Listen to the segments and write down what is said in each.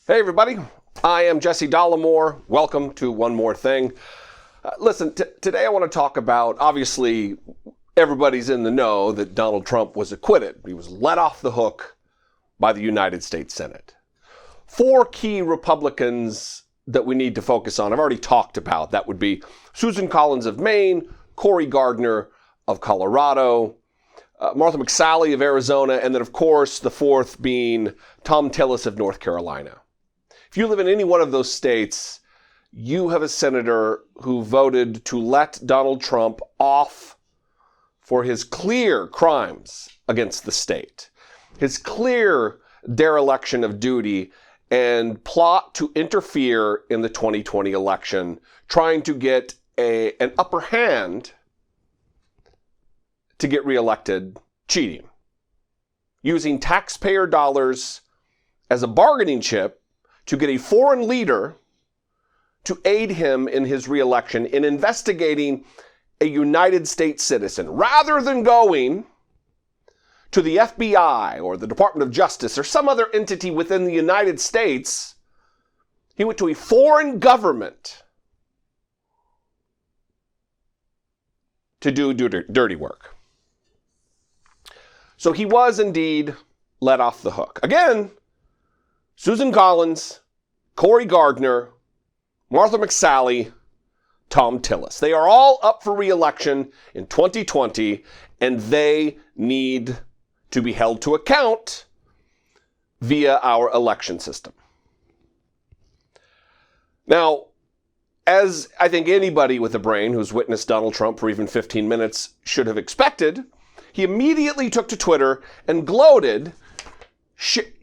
Hey everybody, I am Jesse Dollemore. Welcome to One More Thing. Listen, today I want to talk about, obviously, everybody's in the know that Donald Trump was acquitted. He was let off the hook by the United States Senate. 4 key Republicans that we need to focus on, I've already talked about. That would be Susan Collins of Maine, Cory Gardner of Colorado, Martha McSally of Arizona, and then, of course, the 4th being Thom Tillis of North Carolina. If you live in any one of those states, you have a senator who voted to let Donald Trump off for his clear crimes against the state, his clear dereliction of duty and plot to interfere in the 2020 election, trying to get an upper hand to get reelected, cheating, using taxpayer dollars as a bargaining chip to get a foreign leader to aid him in his reelection in investigating a United States citizen, rather than going to the FBI or the Department of Justice or some other entity within the United States. He went to a foreign government to do dirty work. So he was indeed let off the hook. Again, Susan Collins, Cory Gardner, Martha McSally, Thom Tillis. They are all up for re-election in 2020, and they need to be held to account via our election system. Now, as I think anybody with a brain who's witnessed Donald Trump for even 15 minutes should have expected, he immediately took to Twitter and gloated,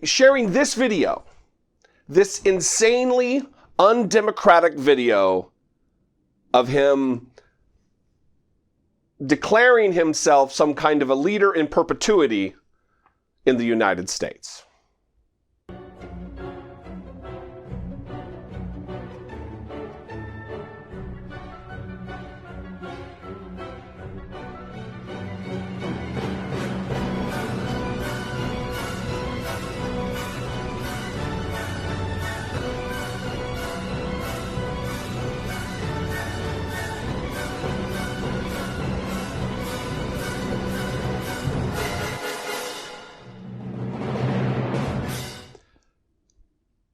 sharing this video, this insanely undemocratic video of him declaring himself some kind of a leader in perpetuity in the United States.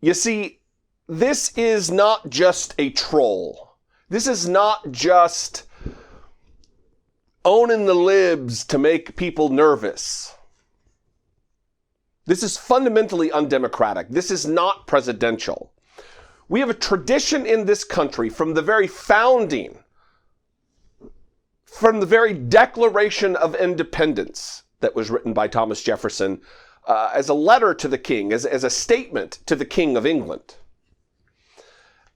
You see, this is not just a troll. This is not just owning the libs to make people nervous. This is fundamentally undemocratic. This is not presidential. We have a tradition in this country from the very founding, from the very Declaration of Independence that was written by Thomas Jefferson, as a letter to the king, as a statement to the King of England,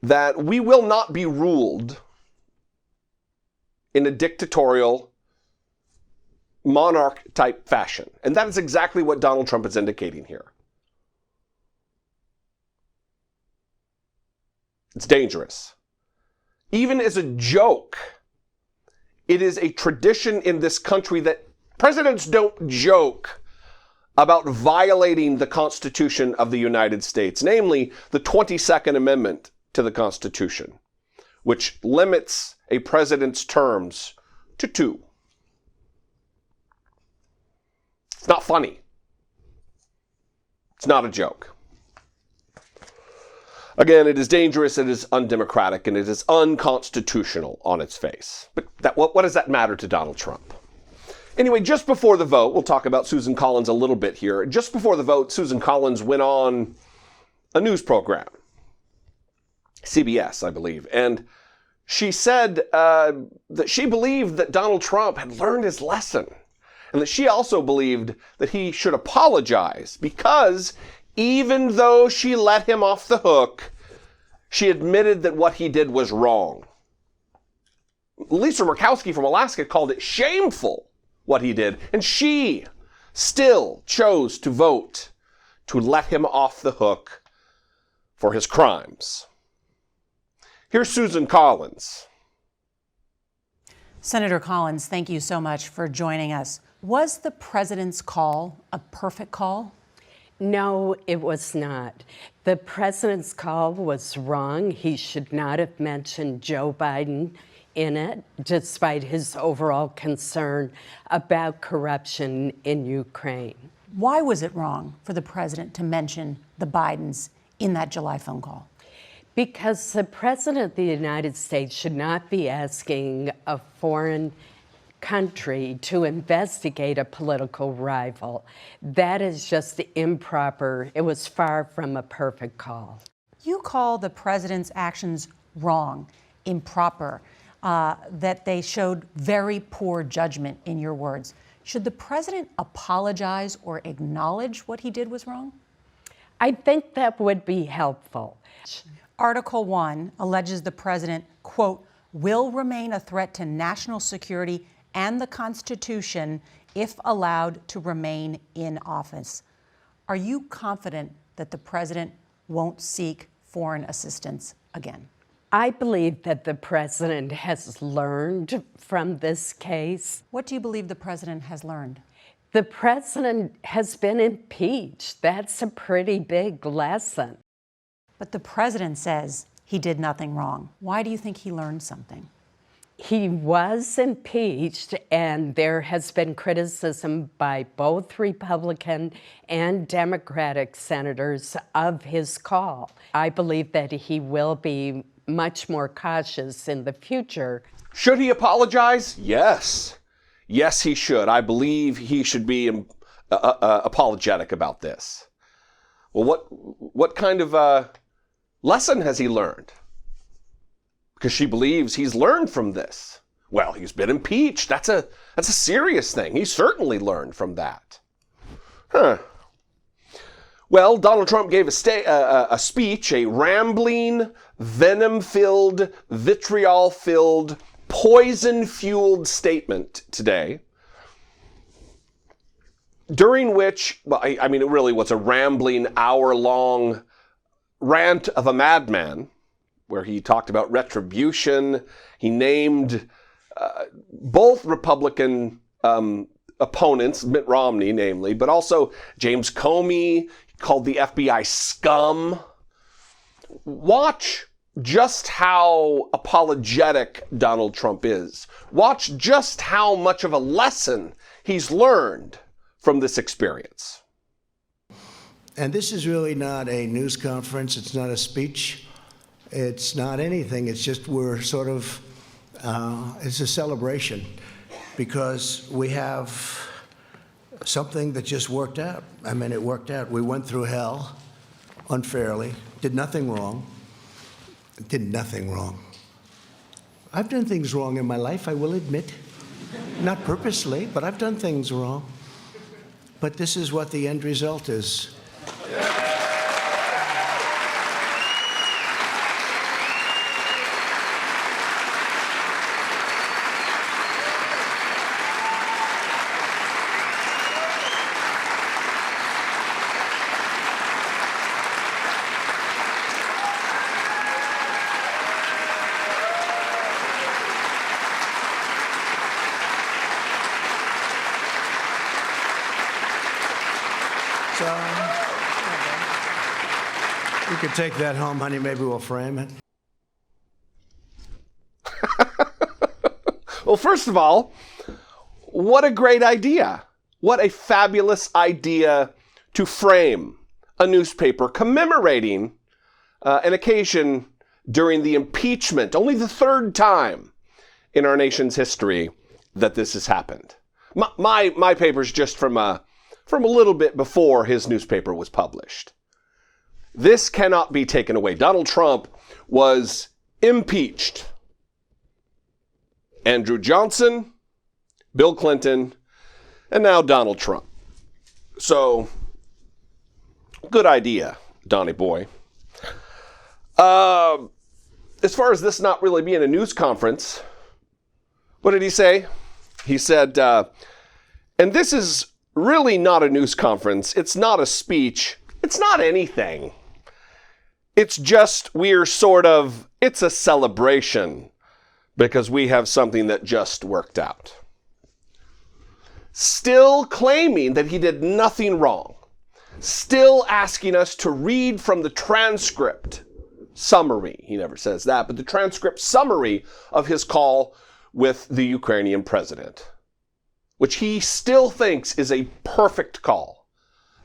that we will not be ruled in a dictatorial monarch-type fashion. And that is exactly what Donald Trump is indicating here. It's dangerous. Even as a joke, it is a tradition in this country that presidents don't joke about violating the Constitution of the United States, namely the 22nd Amendment to the Constitution, which limits a president's terms to 2. It's not funny. It's not a joke. Again, it is dangerous, it is undemocratic, and it is unconstitutional on its face. But what does that matter to Donald Trump? Anyway, just before the vote, we'll talk about Susan Collins a little bit here. Just before the vote, Susan Collins went on a news program, CBS, I believe, and she said that she believed that Donald Trump had learned his lesson, and that she also believed that he should apologize because even though she let him off the hook, she admitted that what he did was wrong. Lisa Murkowski from Alaska called it shameful what he did, and she still chose to vote to let him off the hook for his crimes. Here's Susan Collins. Senator Collins, thank you so much for joining us. Was the president's call a perfect call? No, it was not. The president's call was wrong. He should not have mentioned Joe Biden in it, despite his overall concern about corruption in Ukraine. Why was it wrong for the president to mention the Bidens in that July phone call? Because the president of the United States should not be asking a foreign country to investigate a political rival. That is just improper. It was far from a perfect call. You call the president's actions wrong, improper, that they showed very poor judgment, in your words. Should the president apologize or acknowledge what he did was wrong? I think that would be helpful. Article 1 alleges the president, quote, will remain a threat to national security and the Constitution if allowed to remain in office. Are you confident that the president won't seek foreign assistance again? I believe that the president has learned from this case. What do you believe the president has learned? The president has been impeached. That's a pretty big lesson. But the president says he did nothing wrong. Why do you think he learned something? He was impeached, and there has been criticism by both Republican and Democratic senators of his call. I believe that he will be much more cautious in the future. Should he apologize? Yes. Yes, he should. I believe he should be apologetic about this. Well, what kind of lesson has he learned? Because she believes he's learned from this. Well, he's been impeached. That's a serious thing. He certainly learned from that. Well, Donald Trump gave a speech, a rambling, venom-filled, vitriol-filled, poison-fueled statement today, during which, well, I mean, it really was a rambling, hour-long rant of a madman, where he talked about retribution. He named both Republican opponents, Mitt Romney namely, but also James Comey. He called the FBI scum. Watch just how apologetic Donald Trump is. Watch just how much of a lesson he's learned from this experience. And this is really not a news conference. It's not a speech. It's not anything. It's just we're sort of, it's a celebration because we have something that just worked out. I mean, it worked out. We went through hell unfairly, did nothing wrong, did nothing wrong. I've done things wrong in my life, I will admit. Not purposely, but I've done things wrong. But this is what the end result is. So, you could take that home, honey. Maybe we'll frame it. Well, first of all, what a great idea. What a fabulous idea to frame a newspaper commemorating an occasion during the impeachment, only the third time in our nation's history that this has happened. My paper's just from a little bit before his newspaper was published. This cannot be taken away. Donald Trump was impeached. Andrew Johnson, Bill Clinton, and now Donald Trump. So, good idea, Donnie boy. As far as this not really being a news conference, what did he say? He said, and this is really not a news conference. It's not a speech. It's not anything. It's just it's a celebration because we have something that just worked out. Still claiming that he did nothing wrong. still asking us to read from the transcript summary. He never says that, but the transcript summary of his call with the Ukrainian president, which he still thinks is a perfect call.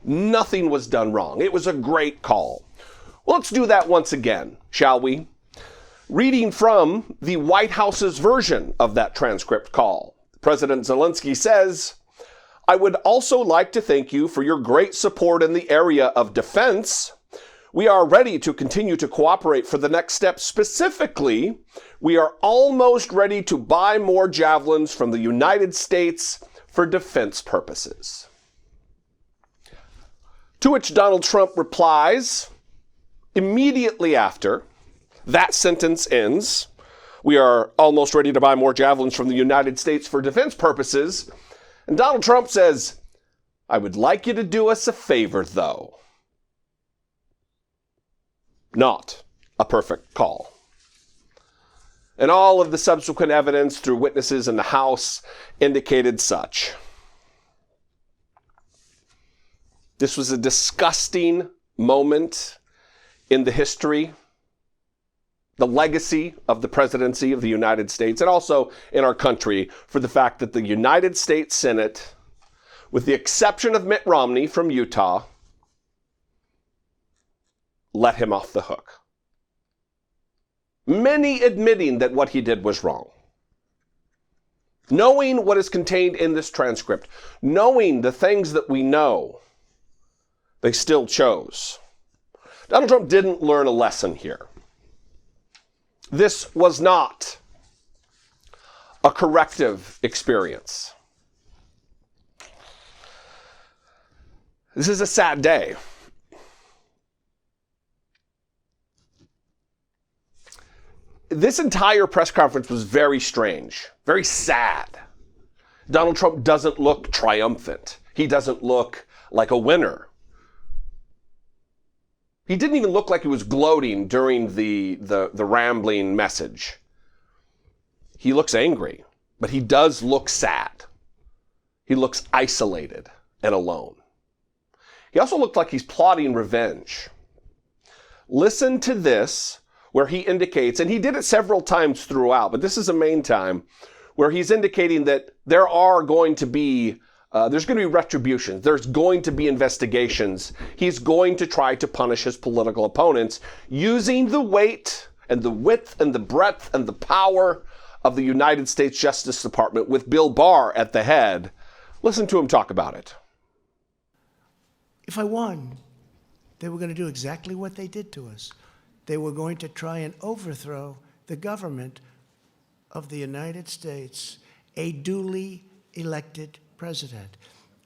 Nothing was done wrong. It was a great call. Well, let's do that once again, shall we? Reading from the White House's version of that transcript call, President Zelensky says, "I would also like to thank you for your great support in the area of defense. We are ready to continue to cooperate for the next step. Specifically, we are almost ready to buy more javelins from the United States for defense purposes." To which Donald Trump replies, immediately after that sentence ends, "We are almost ready to buy more javelins from the United States for defense purposes." And Donald Trump says, "I would like you to do us a favor, though." Not a perfect call. And all of the subsequent evidence through witnesses in the House indicated such. This was a disgusting moment in the history, the legacy of the presidency of the United States, and also in our country, for the fact that the United States Senate, with the exception of Mitt Romney from Utah, let him off the hook. Many admitting that what he did was wrong. Knowing what is contained in this transcript, knowing the things that we know, they still chose. Donald Trump didn't learn a lesson here. This was not a corrective experience. This is a sad day. This entire press conference was very strange, very sad. Donald Trump doesn't look triumphant. He doesn't look like a winner. He didn't even look like he was gloating during the rambling message. He looks angry, but he does look sad. He looks isolated and alone. He also looked like he's plotting revenge. Listen to this, where he indicates, and he did it several times throughout, but this is the main time, where he's indicating that there are going to be there's going to be retribution. There's going to be investigations. He's going to try to punish his political opponents using the weight and the width and the breadth and the power of the United States Justice Department with Bill Barr at the head. Listen to him talk about it. If I won, they were going to do exactly what they did to us. They were going to try and overthrow the government of the United States, a duly elected president.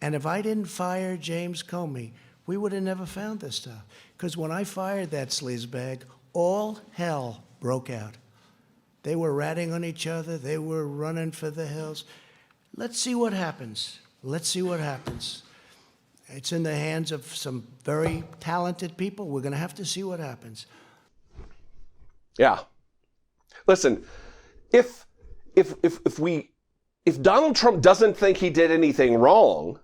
And if I didn't fire James Comey, we would have never found this stuff. Because when I fired that sleazebag, all hell broke out. They were ratting on each other. They were running for the hills. Let's see what happens. Let's see what happens. It's in the hands of some very talented people. We're going to have to see what happens. Yeah. Listen, if Donald Trump doesn't think he did anything wrong,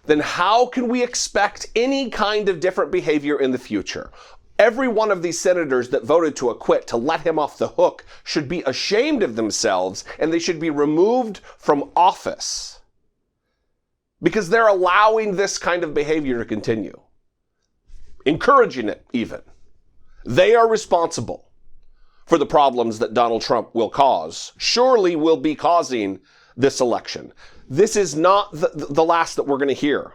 then how can we expect any kind of different behavior in the future? Every one of these senators that voted to acquit, to let him off the hook, should be ashamed of themselves, and they should be removed from office because they're allowing this kind of behavior to continue, encouraging it even. They are responsible for the problems that Donald Trump will cause, surely will be causing this election. This is not the last that we're going to hear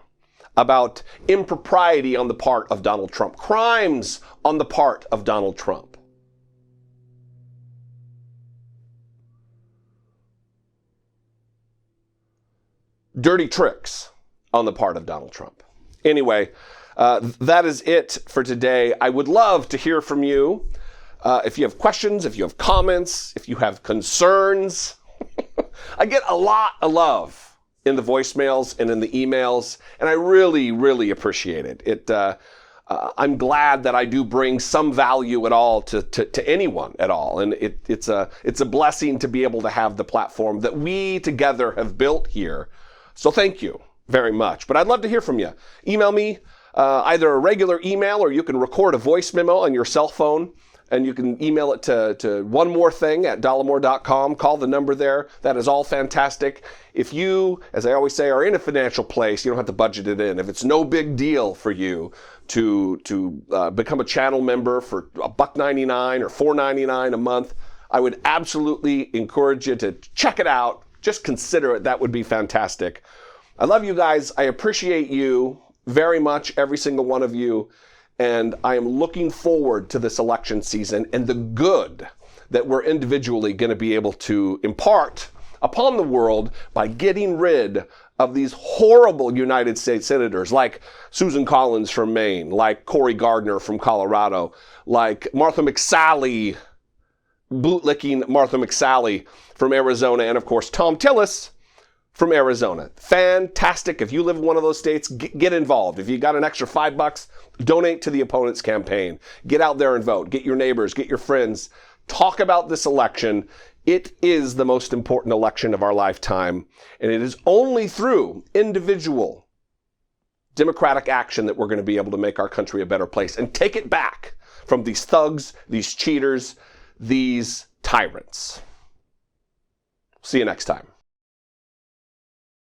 about impropriety on the part of Donald Trump, crimes on the part of Donald Trump. Dirty tricks on the part of Donald Trump. Anyway, that is it for today. I would love to hear from you. If you have questions, if you have comments, if you have concerns. I get a lot of love in the voicemails and in the emails, and I really, really appreciate it. I'm glad that I do bring some value at all to anyone at all, and it's a blessing to be able to have the platform that we together have built here. So thank you very much. But I'd love to hear from you. Email me, either a regular email, or you can record a voice memo on your cell phone, and you can email it to onemorething@dollemore.com. Call the number there. That is all fantastic. If you, as I always say, are in a financial place, you don't have to budget it in. If it's no big deal for you to become a channel member for $1.99 or $4.99 a month, I would absolutely encourage you to check it out. Just consider it. That would be fantastic. I love you guys. I appreciate you very much, every single one of you. And I am looking forward to this election season and the good that we're individually going to be able to impart upon the world by getting rid of these horrible United States senators like Susan Collins from Maine, like Cory Gardner from Colorado, like Martha McSally, bootlicking Martha McSally from Arizona, and of course Tom Tillis from Arizona. Fantastic. If you live in one of those states, get involved. If you got an extra $5, donate to the opponent's campaign. Get out there and vote. Get your neighbors, get your friends. Talk about this election. It is the most important election of our lifetime, and it is only through individual democratic action that we're going to be able to make our country a better place and take it back from these thugs, these cheaters, these tyrants. See you next time.